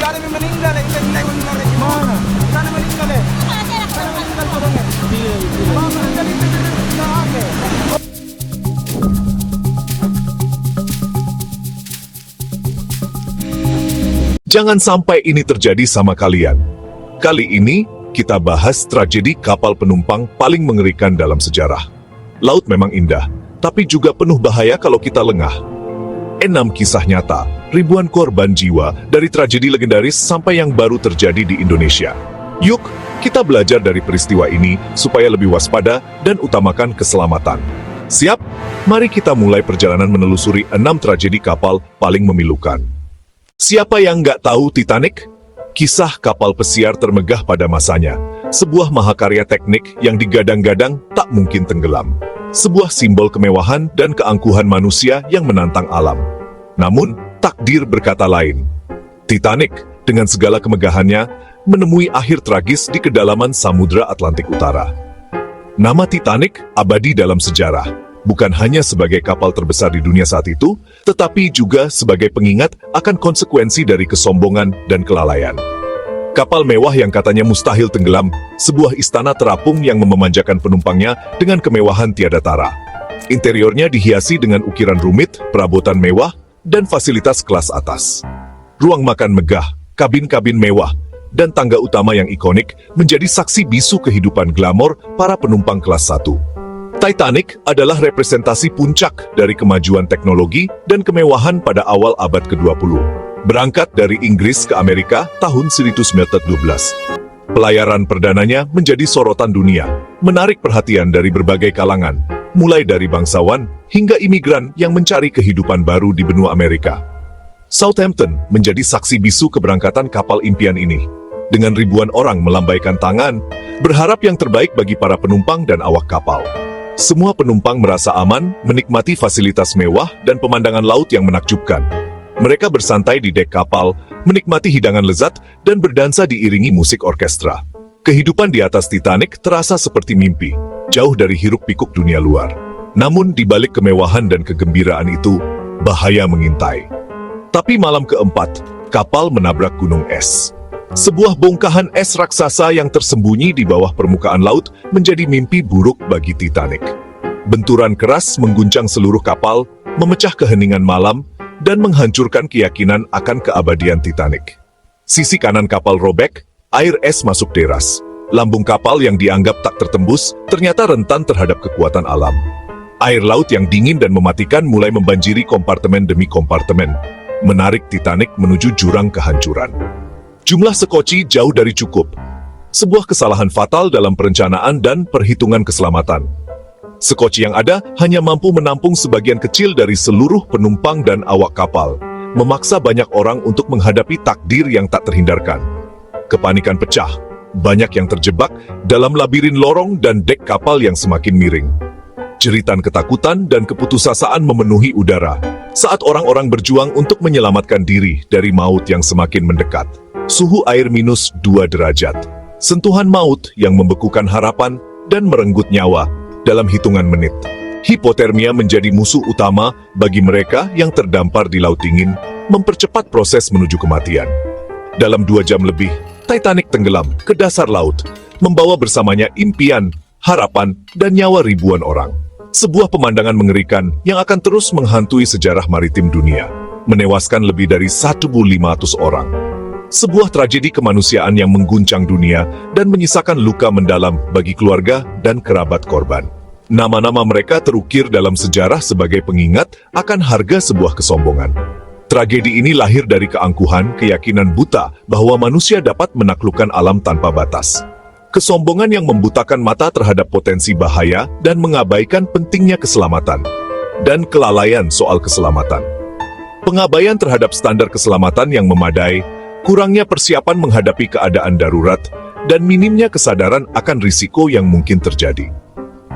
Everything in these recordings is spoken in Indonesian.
Sana may meninggal eh. Hindi mo nila rin. Mana? Sana meninggal eh. Sana meninggal ko rin eh. Mga meninggal ito na ake. Jangan sampai ini terjadi sama kalian. Kali ini, kita bahas tragedi kapal penumpang paling mengerikan dalam sejarah. Laut memang indah, tapi juga penuh bahaya kalau kita lengah. 6 kisah nyata, ribuan korban jiwa dari tragedi legendaris sampai yang baru terjadi di Indonesia. Yuk, kita belajar dari peristiwa ini supaya lebih waspada dan utamakan keselamatan. Siap? Mari kita mulai perjalanan menelusuri 6 tragedi kapal paling memilukan. Siapa yang nggak tahu Titanic? Kisah kapal pesiar termegah pada masanya. Sebuah mahakarya teknik yang digadang-gadang tak mungkin tenggelam. Sebuah simbol kemewahan dan keangkuhan manusia yang menantang alam. Namun, takdir berkata lain. Titanic, dengan segala kemegahannya, menemui akhir tragis di kedalaman Samudra Atlantik Utara. Nama Titanic abadi dalam sejarah. Bukan hanya sebagai kapal terbesar di dunia saat itu, tetapi juga sebagai pengingat akan konsekuensi dari kesombongan dan kelalaian. Kapal mewah yang katanya mustahil tenggelam, sebuah istana terapung yang memanjakan penumpangnya dengan kemewahan tiada tara. Interiornya dihiasi dengan ukiran rumit, perabotan mewah, dan fasilitas kelas atas. Ruang makan megah, kabin-kabin mewah, dan tangga utama yang ikonik menjadi saksi bisu kehidupan glamor para penumpang kelas 1. Titanic adalah representasi puncak dari kemajuan teknologi dan kemewahan pada awal abad ke-20. Berangkat dari Inggris ke Amerika tahun 1912. Pelayaran perdananya menjadi sorotan dunia, menarik perhatian dari berbagai kalangan, mulai dari bangsawan hingga imigran yang mencari kehidupan baru di benua Amerika. Southampton menjadi saksi bisu keberangkatan kapal impian ini. Dengan ribuan orang melambaikan tangan, berharap yang terbaik bagi para penumpang dan awak kapal. Semua penumpang merasa aman, menikmati fasilitas mewah dan pemandangan laut yang menakjubkan. Mereka bersantai di dek kapal, menikmati hidangan lezat, dan berdansa diiringi musik orkestra. Kehidupan di atas Titanic terasa seperti mimpi, jauh dari hiruk-pikuk dunia luar. Namun di balik kemewahan dan kegembiraan itu, bahaya mengintai. Tapi malam keempat, kapal menabrak gunung es. Sebuah bongkahan es raksasa yang tersembunyi di bawah permukaan laut menjadi mimpi buruk bagi Titanic. Benturan keras mengguncang seluruh kapal, memecah keheningan malam, dan menghancurkan keyakinan akan keabadian Titanic. Sisi kanan kapal robek, air es masuk deras. Lambung kapal yang dianggap tak tertembus ternyata rentan terhadap kekuatan alam. Air laut yang dingin dan mematikan mulai membanjiri kompartemen demi kompartemen, menarik Titanic menuju jurang kehancuran. Jumlah sekoci jauh dari cukup. Sebuah kesalahan fatal dalam perencanaan dan perhitungan keselamatan. Sekoci yang ada hanya mampu menampung sebagian kecil dari seluruh penumpang dan awak kapal, memaksa banyak orang untuk menghadapi takdir yang tak terhindarkan. Kepanikan pecah, banyak yang terjebak dalam labirin lorong dan dek kapal yang semakin miring. Jeritan ketakutan dan keputusasaan memenuhi udara saat orang-orang berjuang untuk menyelamatkan diri dari maut yang semakin mendekat. Suhu air minus 2 derajat. Sentuhan maut yang membekukan harapan dan merenggut nyawa dalam hitungan menit. Hipotermia menjadi musuh utama bagi mereka yang terdampar di laut dingin, mempercepat proses menuju kematian. Dalam 2 jam lebih, Titanic tenggelam ke dasar laut, membawa bersamanya impian, harapan, dan nyawa ribuan orang. Sebuah pemandangan mengerikan yang akan terus menghantui sejarah maritim dunia, menewaskan lebih dari 1.500 orang. Sebuah tragedi kemanusiaan yang mengguncang dunia dan menyisakan luka mendalam bagi keluarga dan kerabat korban. Nama-nama mereka terukir dalam sejarah sebagai pengingat akan harga sebuah kesombongan. Tragedi ini lahir dari keangkuhan, keyakinan buta bahwa manusia dapat menaklukkan alam tanpa batas. Kesombongan yang membutakan mata terhadap potensi bahaya dan mengabaikan pentingnya keselamatan. Dan kelalaian soal keselamatan. Pengabaian terhadap standar keselamatan yang memadai, kurangnya persiapan menghadapi keadaan darurat, dan minimnya kesadaran akan risiko yang mungkin terjadi.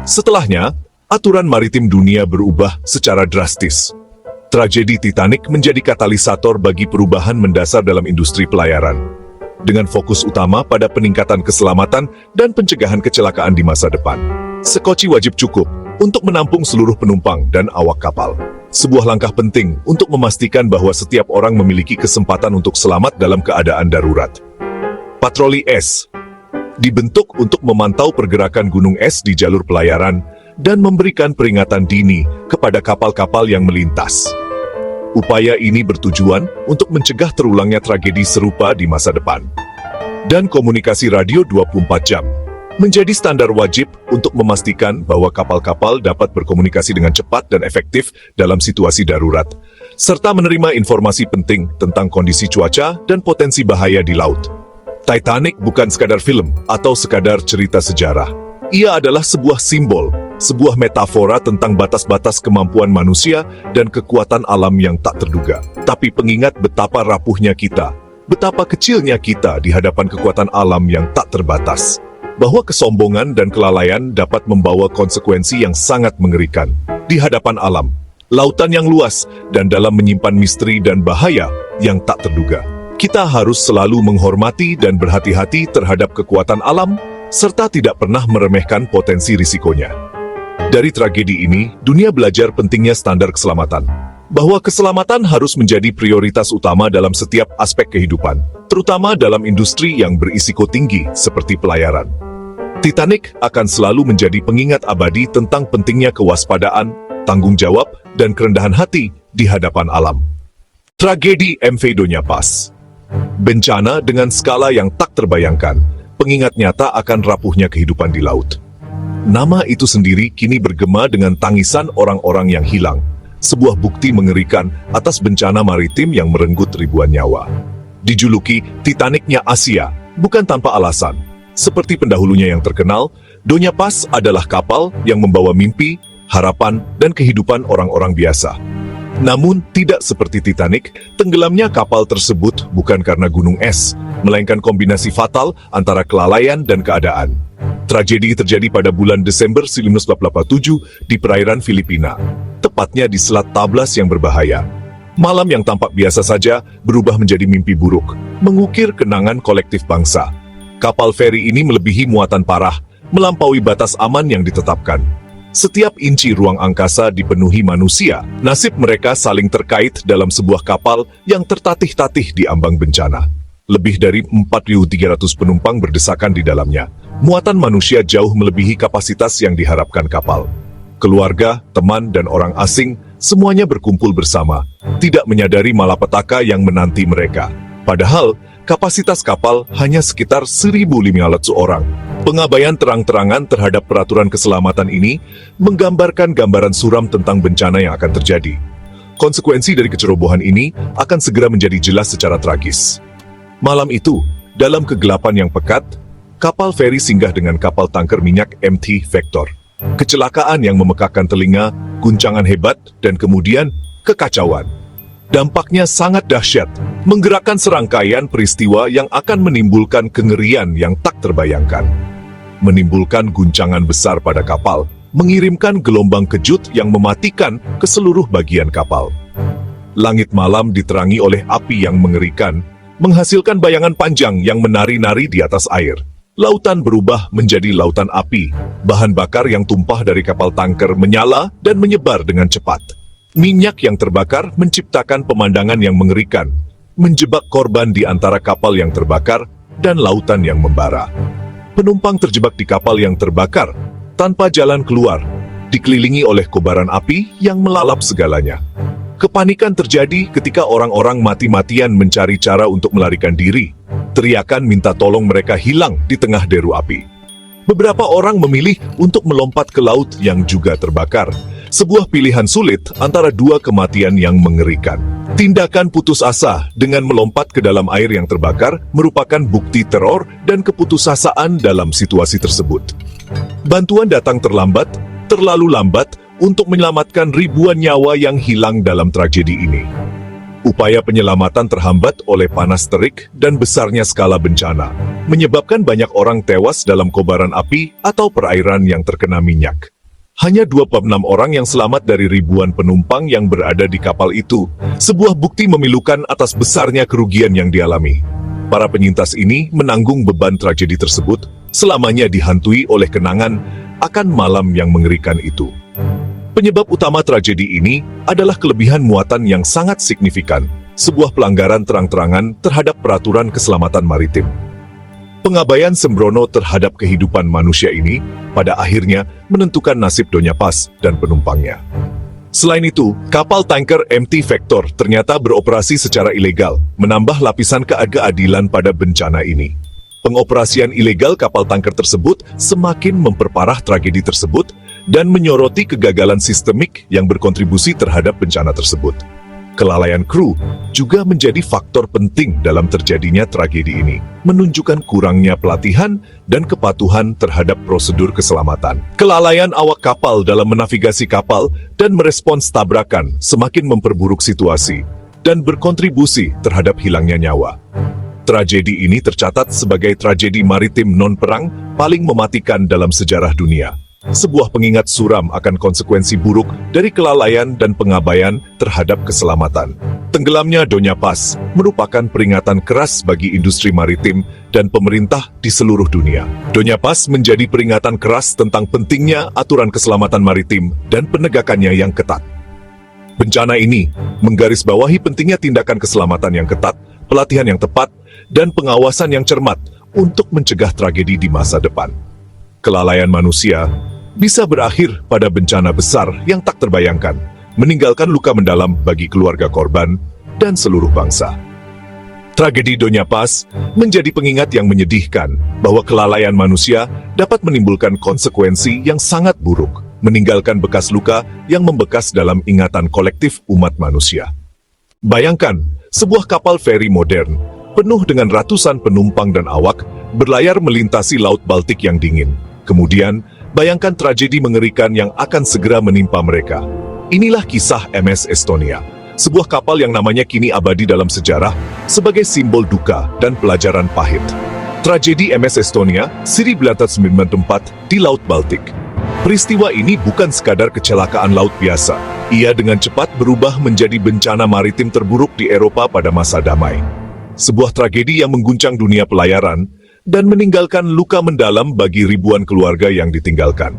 Setelahnya, aturan maritim dunia berubah secara drastis. Tragedi Titanic menjadi katalisator bagi perubahan mendasar dalam industri pelayaran. dengan fokus utama pada peningkatan keselamatan dan pencegahan kecelakaan di masa depan. Sekoci wajib cukup untuk menampung seluruh penumpang dan awak kapal. Sebuah langkah penting untuk memastikan bahwa setiap orang memiliki kesempatan untuk selamat dalam keadaan darurat. Patroli es dibentuk untuk memantau pergerakan gunung es di jalur pelayaran dan memberikan peringatan dini kepada kapal-kapal yang melintas. Upaya ini bertujuan untuk mencegah terulangnya tragedi serupa di masa depan. Dan komunikasi radio 24 jam menjadi standar wajib untuk memastikan bahwa kapal-kapal dapat berkomunikasi dengan cepat dan efektif dalam situasi darurat, serta menerima informasi penting tentang kondisi cuaca dan potensi bahaya di laut. Titanic bukan sekadar film atau sekadar cerita sejarah. Ia adalah sebuah simbol, sebuah metafora tentang batas-batas kemampuan manusia dan kekuatan alam yang tak terduga. Tapi pengingat betapa rapuhnya kita, betapa kecilnya kita di hadapan kekuatan alam yang tak terbatas. Bahwa kesombongan dan kelalaian dapat membawa konsekuensi yang sangat mengerikan di hadapan alam, lautan yang luas, dan dalam menyimpan misteri dan bahaya yang tak terduga. Kita harus selalu menghormati dan berhati-hati terhadap kekuatan alam, serta tidak pernah meremehkan potensi risikonya. Dari tragedi ini, dunia belajar pentingnya standar keselamatan. Bahwa keselamatan harus menjadi prioritas utama dalam setiap aspek kehidupan, terutama dalam industri yang berisiko tinggi seperti pelayaran. Titanic akan selalu menjadi pengingat abadi tentang pentingnya kewaspadaan, tanggung jawab, dan kerendahan hati di hadapan alam. Tragedi MV Donya Paz. Bencana dengan skala yang tak terbayangkan, pengingat nyata akan rapuhnya kehidupan di laut. Nama itu sendiri kini bergema dengan tangisan orang-orang yang hilang, sebuah bukti mengerikan atas bencana maritim yang merenggut ribuan nyawa. Dijuluki Titanicnya Asia, bukan tanpa alasan. Seperti pendahulunya yang terkenal, Donya Paz adalah kapal yang membawa mimpi, harapan, dan kehidupan orang-orang biasa. Namun, tidak seperti Titanic, tenggelamnya kapal tersebut bukan karena gunung es, melainkan kombinasi fatal antara kelalaian dan keadaan. Tragedi terjadi pada bulan Desember 1987 di perairan Filipina, tepatnya di Selat Tablas yang berbahaya. Malam yang tampak biasa saja berubah menjadi mimpi buruk, mengukir kenangan kolektif bangsa. Kapal feri ini melebihi muatan parah, melampaui batas aman yang ditetapkan. Setiap inci ruang angkasa dipenuhi manusia, nasib mereka saling terkait dalam sebuah kapal yang tertatih-tatih di ambang bencana. Lebih dari 4.300 penumpang berdesakan di dalamnya. Muatan manusia jauh melebihi kapasitas yang diharapkan kapal. Keluarga, teman, dan orang asing semuanya berkumpul bersama, tidak menyadari malapetaka yang menanti mereka. Padahal, kapasitas kapal hanya sekitar 1.500 orang. Pengabaian terang-terangan terhadap peraturan keselamatan ini menggambarkan gambaran suram tentang bencana yang akan terjadi. Konsekuensi dari kecerobohan ini akan segera menjadi jelas secara tragis. Malam itu, dalam kegelapan yang pekat, kapal feri singgah dengan kapal tanker minyak MT Vector. Kecelakaan yang memekakkan telinga, guncangan hebat, dan kemudian kekacauan. Dampaknya sangat dahsyat, menggerakkan serangkaian peristiwa yang akan menimbulkan kengerian yang tak terbayangkan. Menimbulkan guncangan besar pada kapal, mengirimkan gelombang kejut yang mematikan ke seluruh bagian kapal. Langit malam diterangi oleh api yang mengerikan, menghasilkan bayangan panjang yang menari-nari di atas air. Lautan berubah menjadi lautan api, bahan bakar yang tumpah dari kapal tanker menyala dan menyebar dengan cepat. Minyak yang terbakar menciptakan pemandangan yang mengerikan, menjebak korban di antara kapal yang terbakar dan lautan yang membara. Penumpang terjebak di kapal yang terbakar, tanpa jalan keluar, dikelilingi oleh kobaran api yang melalap segalanya. Kepanikan terjadi ketika orang-orang mati-matian mencari cara untuk melarikan diri. Teriakan minta tolong mereka hilang di tengah deru api. Beberapa orang memilih untuk melompat ke laut yang juga terbakar. Sebuah pilihan sulit antara dua kematian yang mengerikan. Tindakan putus asa dengan melompat ke dalam air yang terbakar merupakan bukti teror dan keputusasaan dalam situasi tersebut. Bantuan datang terlambat, terlalu lambat untuk menyelamatkan ribuan nyawa yang hilang dalam tragedi ini. Upaya penyelamatan terhambat oleh panas terik dan besarnya skala bencana, menyebabkan banyak orang tewas dalam kobaran api atau perairan yang terkena minyak. Hanya 26 orang yang selamat dari ribuan penumpang yang berada di kapal itu, sebuah bukti memilukan atas besarnya kerugian yang dialami. para penyintas ini menanggung beban tragedi tersebut, selamanya dihantui oleh kenangan akan malam yang mengerikan itu. Penyebab utama tragedi ini adalah kelebihan muatan yang sangat signifikan, sebuah pelanggaran terang-terangan terhadap peraturan keselamatan maritim. Pengabaian sembrono terhadap kehidupan manusia ini pada akhirnya menentukan nasib Donya Paz dan penumpangnya. Selain itu, kapal tanker MT Vector ternyata beroperasi secara ilegal, menambah lapisan keadilan pada bencana ini. Pengoperasian ilegal kapal tanker tersebut semakin memperparah tragedi tersebut dan menyoroti kegagalan sistemik yang berkontribusi terhadap bencana tersebut. Kelalaian kru juga menjadi faktor penting dalam terjadinya tragedi ini, menunjukkan kurangnya pelatihan dan kepatuhan terhadap prosedur keselamatan. Kelalaian awak kapal dalam menavigasi kapal dan merespons tabrakan semakin memperburuk situasi dan berkontribusi terhadap hilangnya nyawa. Tragedi ini tercatat sebagai tragedi maritim non-perang paling mematikan dalam sejarah dunia. Sebuah pengingat suram akan konsekuensi buruk dari kelalaian dan pengabaian terhadap keselamatan. Tenggelamnya Donya Paz merupakan peringatan keras bagi industri maritim dan pemerintah di seluruh dunia. Donya Paz menjadi peringatan keras tentang pentingnya aturan keselamatan maritim dan penegakannya yang ketat. Bencana ini menggarisbawahi pentingnya tindakan keselamatan yang ketat, pelatihan yang tepat, dan pengawasan yang cermat untuk mencegah tragedi di masa depan. Kelalaian manusia bisa berakhir pada bencana besar yang tak terbayangkan, meninggalkan luka mendalam bagi keluarga korban dan seluruh bangsa. Tragedi Donya Paz menjadi pengingat yang menyedihkan bahwa kelalaian manusia dapat menimbulkan konsekuensi yang sangat buruk, meninggalkan bekas luka yang membekas dalam ingatan kolektif umat manusia. Bayangkan, sebuah kapal feri modern, penuh dengan ratusan penumpang dan awak, berlayar melintasi Laut Baltik yang dingin. Kemudian, bayangkan tragedi mengerikan yang akan segera menimpa mereka. Inilah kisah MS Estonia, sebuah kapal yang namanya kini abadi dalam sejarah sebagai simbol duka dan pelajaran pahit. Tragedi MS Estonia, 1994 di Laut Baltik. Peristiwa ini bukan sekadar kecelakaan laut biasa. Ia dengan cepat berubah menjadi bencana maritim terburuk di Eropa pada masa damai. Sebuah tragedi yang mengguncang dunia pelayaran dan meninggalkan luka mendalam bagi ribuan keluarga yang ditinggalkan.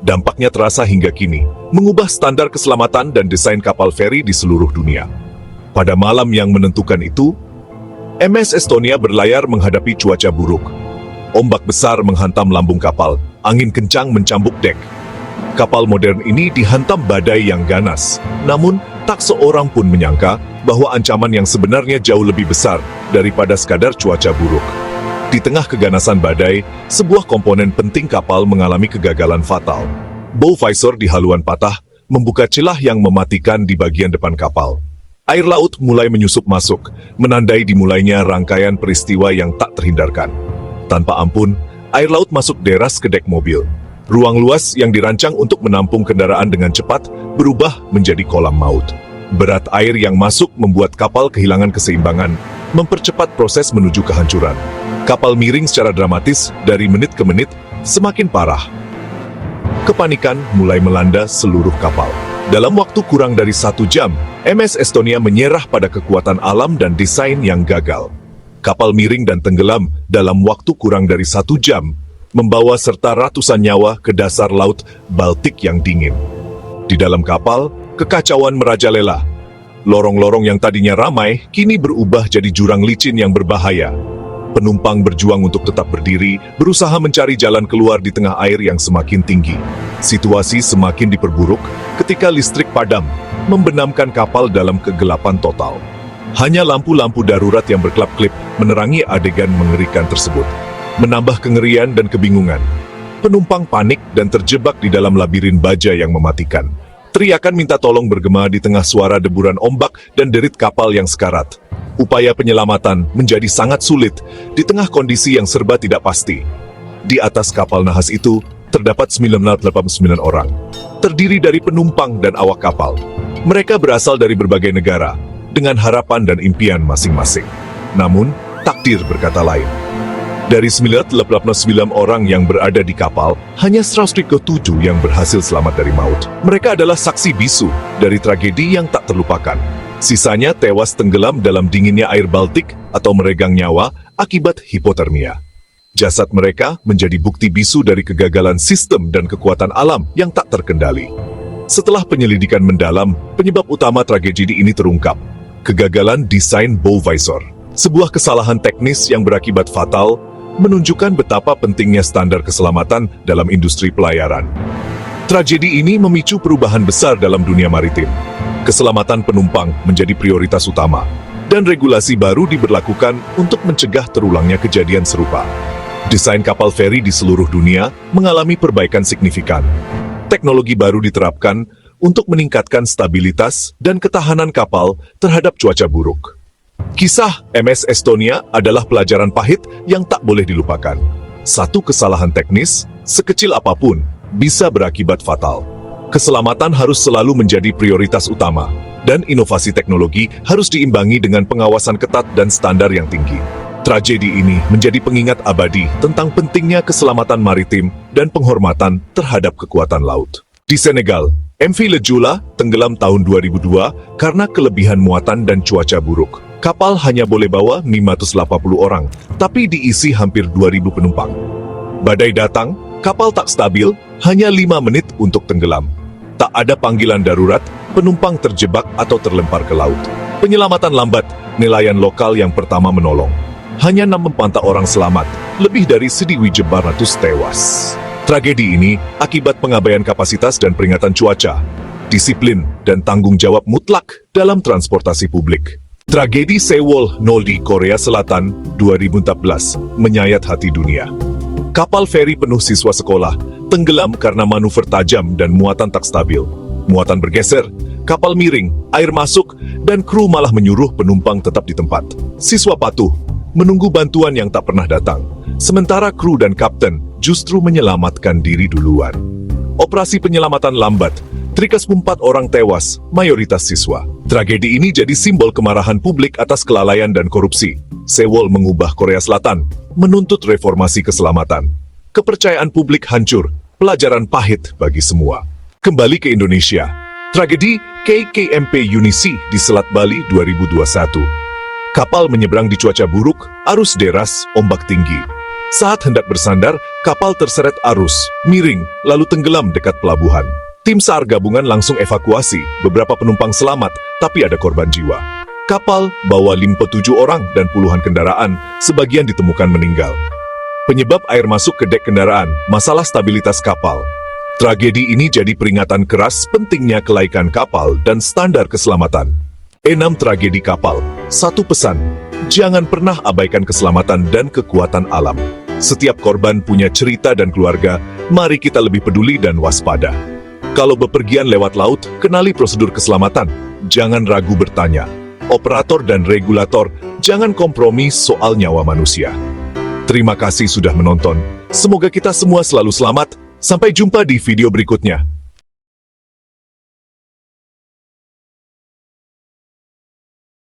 Dampaknya terasa hingga kini, mengubah standar keselamatan dan desain kapal feri di seluruh dunia. Pada malam yang menentukan itu, MS Estonia berlayar menghadapi cuaca buruk. Ombak besar menghantam lambung kapal, angin kencang mencambuk dek. Kapal modern ini dihantam badai yang ganas, namun tak seorang pun menyangka bahwa ancaman yang sebenarnya jauh lebih besar daripada sekadar cuaca buruk. Di tengah keganasan badai, sebuah komponen penting kapal mengalami kegagalan fatal. Bow visor di haluan patah, membuka celah yang mematikan di bagian depan kapal. Air laut mulai menyusup masuk, menandai dimulainya rangkaian peristiwa yang tak terhindarkan. Tanpa ampun, air laut masuk deras ke dek mobil. Ruang luas yang dirancang untuk menampung kendaraan dengan cepat berubah menjadi kolam maut. Berat air yang masuk membuat kapal kehilangan keseimbangan, mempercepat proses menuju kehancuran. Kapal miring secara dramatis dari menit ke menit, semakin parah. Kepanikan mulai melanda seluruh kapal. Dalam waktu kurang dari 1 jam, MS Estonia menyerah pada kekuatan alam dan desain yang gagal. Kapal miring dan tenggelam dalam waktu kurang dari 1 jam, membawa serta ratusan nyawa ke dasar Laut Baltik yang dingin. Di dalam kapal, kekacauan merajalela. Lorong-lorong yang tadinya ramai, kini berubah jadi jurang licin yang berbahaya. Penumpang berjuang untuk tetap berdiri, berusaha mencari jalan keluar di tengah air yang semakin tinggi. Situasi semakin diperburuk ketika listrik padam, membenamkan kapal dalam kegelapan total. Hanya lampu-lampu darurat yang berkelap-kelip menerangi adegan mengerikan tersebut, menambah kengerian dan kebingungan. Penumpang panik dan terjebak di dalam labirin baja yang mematikan. Teriakan minta tolong bergema di tengah suara deburan ombak dan derit kapal yang sekarat. Upaya penyelamatan menjadi sangat sulit di tengah kondisi yang serba tidak pasti. Di atas kapal nahas itu terdapat 989 orang, terdiri dari penumpang dan awak kapal. Mereka berasal dari berbagai negara, dengan harapan dan impian masing-masing. Namun, takdir berkata lain. Dari 989 orang yang berada di kapal, hanya 137 yang berhasil selamat dari maut. Mereka adalah saksi bisu dari tragedi yang tak terlupakan. Sisanya tewas tenggelam dalam dinginnya air Baltik atau meregang nyawa akibat hipotermia. Jasad mereka menjadi bukti bisu dari kegagalan sistem dan kekuatan alam yang tak terkendali. Setelah penyelidikan mendalam, penyebab utama tragedi ini terungkap. Kegagalan desain bow visor. Sebuah kesalahan teknis yang berakibat fatal, menunjukkan betapa pentingnya standar keselamatan dalam industri pelayaran. Tragedi ini memicu perubahan besar dalam dunia maritim. Keselamatan penumpang menjadi prioritas utama, dan regulasi baru diberlakukan untuk mencegah terulangnya kejadian serupa. Desain kapal feri di seluruh dunia mengalami perbaikan signifikan. Teknologi baru diterapkan untuk meningkatkan stabilitas dan ketahanan kapal terhadap cuaca buruk. Kisah MS Estonia adalah pelajaran pahit yang tak boleh dilupakan. Satu kesalahan teknis, sekecil apapun, bisa berakibat fatal. Keselamatan harus selalu menjadi prioritas utama, dan inovasi teknologi harus diimbangi dengan pengawasan ketat dan standar yang tinggi. Tragedi ini menjadi pengingat abadi tentang pentingnya keselamatan maritim dan penghormatan terhadap kekuatan laut. Di Senegal, MV Le Jula tenggelam tahun 2002 karena kelebihan muatan dan cuaca buruk. Kapal hanya boleh bawa 580 orang, tapi diisi hampir 2.000 penumpang. Badai datang, kapal tak stabil, hanya 5 menit untuk tenggelam. Tak ada panggilan darurat, penumpang terjebak atau terlempar ke laut. Penyelamatan lambat, nelayan lokal yang pertama menolong. Hanya 64 orang selamat, lebih dari 1.700 tewas. Tragedi ini akibat pengabaian kapasitas dan peringatan cuaca, disiplin dan tanggung jawab mutlak dalam transportasi publik. Tragedi Sewol di Korea Selatan 2014 menyayat hati dunia. Kapal feri penuh siswa sekolah tenggelam karena manuver tajam dan muatan tak stabil. Muatan bergeser, kapal miring, air masuk, dan kru malah menyuruh penumpang tetap di tempat. Siswa patuh, menunggu bantuan yang tak pernah datang. Sementara kru dan kapten justru menyelamatkan diri duluan. Operasi penyelamatan lambat, 34 orang tewas, mayoritas siswa. Tragedi ini jadi simbol kemarahan publik atas kelalaian dan korupsi. Sewol mengubah Korea Selatan, menuntut reformasi keselamatan. Kepercayaan publik hancur, pelajaran pahit bagi semua. Kembali ke Indonesia. Tragedi KKMP Unisi di Selat Bali 2021. Kapal menyeberang di cuaca buruk, arus deras, ombak tinggi. Saat hendak bersandar, kapal terseret arus, miring, lalu tenggelam dekat pelabuhan. Tim SAR gabungan langsung evakuasi, beberapa penumpang selamat, tapi ada korban jiwa. Kapal bawa 57 orang dan puluhan kendaraan, sebagian ditemukan meninggal. Penyebab air masuk ke dek kendaraan, masalah stabilitas kapal. Tragedi ini jadi peringatan keras pentingnya kelaikan kapal dan standar keselamatan. 6 tragedi kapal, 1 pesan, jangan pernah abaikan keselamatan dan kekuatan alam. Setiap korban punya cerita dan keluarga, mari kita lebih peduli dan waspada. Kalau bepergian lewat laut, kenali prosedur keselamatan. Jangan ragu bertanya. Operator dan regulator, jangan kompromi soal nyawa manusia. Terima kasih sudah menonton. Semoga kita semua selalu selamat. Sampai jumpa di video berikutnya.